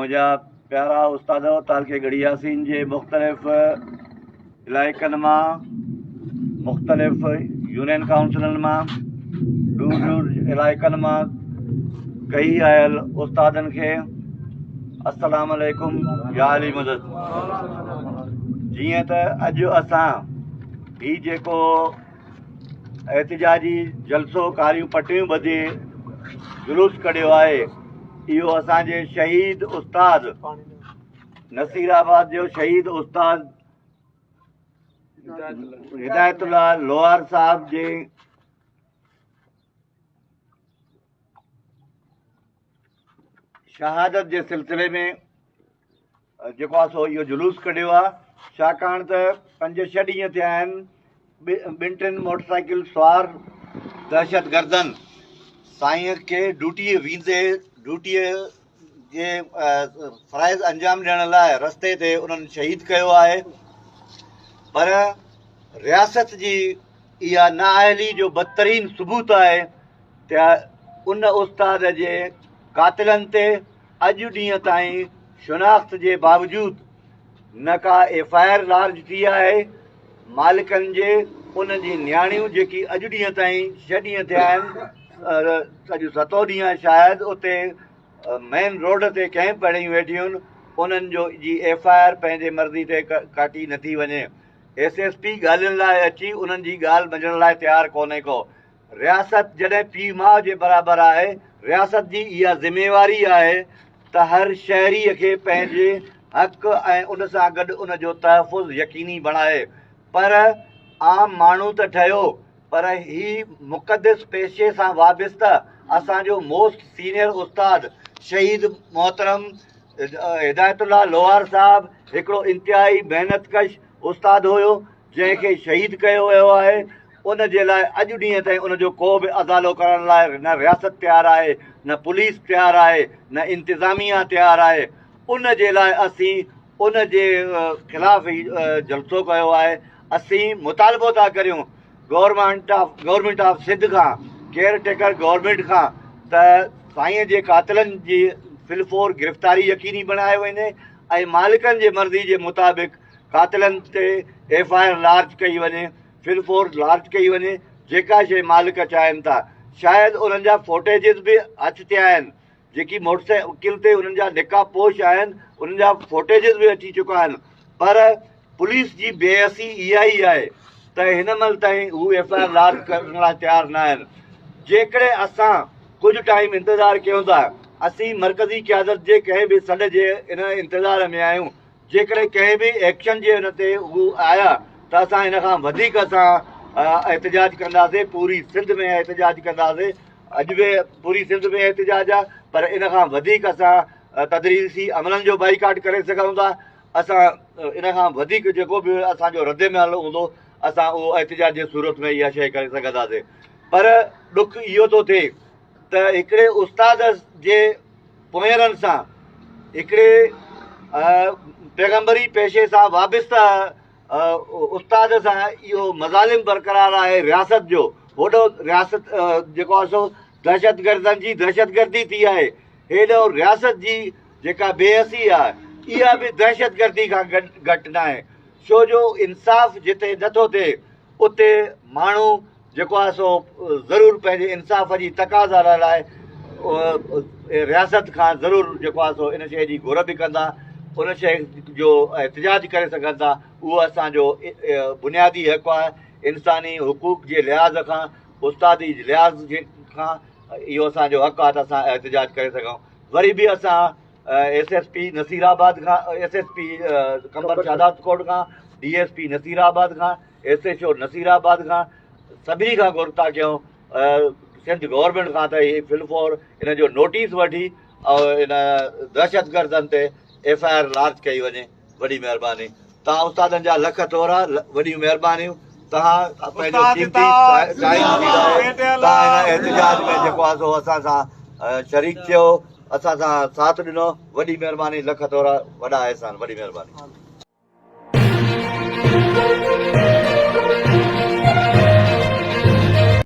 मुझा प्यारा उस्ताद तालके गढ़ी यासीन जे मुख्तलिफ इलाइक़नि मां मुख्तलिफ यूनियन काउंसिलनि मां दूर दूर इलाइक़नि मां कई आयल उस्तादनि खे अस्सलाम वालेकुम या अली मदद। जीअं त अॼु असां ही जेको एहतिजाजी जलसो कारियूं पटियूं ॿधी जुलूस कढियो आहे, इहो असांजे शहीद उस्ताद नसीराबाद जो शहीद उस्ताद हिदायतुल्लाह लोहार साहब जे शहादत जे सिलसिले में जेको आहे सो इहो जुलूस कढियो आहे। छाकाणि त 5-6 ॾींहं थिया आहिनि ॿिनि टिनि मोटरसाइकिल सवार दहशतगर्दनि साईं खे ड्यूटीअ जे फ़राइज़ अंजाम ॾियण लाइ रस्ते ते उन्हनि शहीद कयो आहे। पर रियासत जी इहा नाअहली जो बदतरीन सबूत आहे त उन उस्ताद जे कातिलनि ते अॼु ॾींहं ताईं शिनाख़्त जे बावजूदु न का FIR लार्ज थी आहे। मालिकनि जे उन जी नियाणियूं जेकी अॼु ॾींहं ताईं 6 ॾींहं थिया आहिनि, अॼु 7हों ॾींहुं आहे शायदि, उते मेन रोड ते कैंप पढ़ी वेठियूं आहिनि, उन्हनि जो जी FIR पंहिंजे मर्ज़ी ते काटी नथी वञे। SSP ॻाल्हियुनि लाइ अची उन्हनि जी ॻाल्हि मञण लाइ तयारु कोन्हे को। रियासत जॾहिं पीउ माउ जे बराबरि आहे, रियासत जी इहा ज़िमेवारी आहे त हर शहरीअ खे पंहिंजे हक़ ऐं उन सां गॾु उन जो तहफ़ुज़ यकीनी बणाए। पर आम माण्हू त ठहियो, पर ही मुक़दस पेशे सां वाबस्ता असांजो मोस्ट सीनियर उस्ताद शहीद मोहतरम हिदायतुल्लाह लोहार साहब हिकिड़ो इंतिहाई महिनतकश उस्ताद हुयो जंहिंखे शहीद कयो वियो आहे। उन जे लाइ अॼु ॾींहं ताईं उनजो को बि अदालो करण लाइ न रियासत तयारु आहे, न पुलिस तयारु आहे, न इंतिज़ामिया तयारु आहे। उन जे लाइ असीं उन जे ख़िलाफ़ ई जलसो कयो आहे। असीं मुतालबो था करियूं गवर्नमेंट ऑफ सिंध खां, केयर टेकर गवर्नमेंट खां, त साईं जे कातिलनि जी फिलफोर गिरफ़्तारी यकीनी बणाए वञे ऐं मालिकनि जे मर्ज़ी जे मुताबिक़ कातिलनि ते FIR लार्ज कई वञे, फिलफोर लार्ज कई वञे, जेका शइ मालिक चाहिनि था। शायदि उन्हनि जा फोटेजिस बि अची थिया आहिनि, जेकी मोटरसाइकिल ते उन्हनि जा निकाह पोश आहिनि, उन्हनि जा फोटेजिस बि अची चुका आहिनि। पर पुलिस जी बेहसी इहा ई आहे त हिन महिल ताईं हू FIR लार्ज करण लाइ तयारु न आहिनि। जेकॾहिं असां कुझु टाइम इंतज़ारु कयूं था, असीं मर्कज़ी क़यादत जे कंहिं बि सॾ जे इन इंतज़ार में आहियूं। जेकॾहिं कंहिं बि एक्शन जे हिन ते हू आया त असां हिन खां वधीक एहतिजाज कंदासीं, पूरी सिंध में एहतिजाज कंदासीं। अॼु बि पूरी सिंध में एहतिजाज आहे, पर इन खां वधीक असां तदरीसी अमलनि जो बाइकाट करे सघूं था। असां इन खां वधीक जेको बि असांजो रद्दमल हूंदो, असां उहो एहतिजाज जे सूरत में इहा शइ करे सघंदासीं। पर ॾुख इहो थो थिए त हिकिड़े उस्ताद जे पोयरनि सां, हिकिड़े पैगंबरी पेशे सां वाबस्ता उस्ताद सां इहो मज़ालिम बरक़रार आहे। रियासत जो होॾो रियासत जेको आहे सो दहशतगर्दनि जी दहशतगर्दी थी आहे, हेॾो रियासत जी जेका बेहसी आहे इहा बि दहशतगर्दी खां घटि न आहे। छो जो इंसाफ़ जिते नथो थिए उते माण्हू जेको आहे सो ज़रूरु पंहिंजे इंसाफ़ जी तक़ाज़ा लाइ रियासत खां ज़रूरु जेको आहे सो इन शइ जी घुर बि कंदा, उन शइ जो एहतिजाज करे सघनि था। उहो असांजो बुनियादी हक़ु आहे। इंसानी हुकूक जे लिहाज़ खां, उस्तादी लिहाज़ खां इहो असांजो हक़ु आहे त असां एहतिजाज करे सघूं। वरी बि असां SSP नसीराबाद खां, SSP कंबर शादात कोट खां, DSP नसीराबाद खां, SHO नसीराबाद खां, सभिनी खां घुर था कयूं सिंध गवर्नमेंट खां त ही फिलफोर इन जो नोटिस वठी ऐं इन दहशतगर्दनि ते FIR लार्ज कई वञे। वॾी महिरबानी। तव्हां उस्तादनि जा लख थोरा, वॾियूं महिरबानियूं। तव्हां पंहिंजो कीमती टाइम तव्हां हिन एहतिजाज में जेको आहे सो असां सां शरीक थियो, असां सां साथ ॾिनो। वॾी महिरबानी, लख थोरा, वॾा अहसान, वॾी महिरबानी।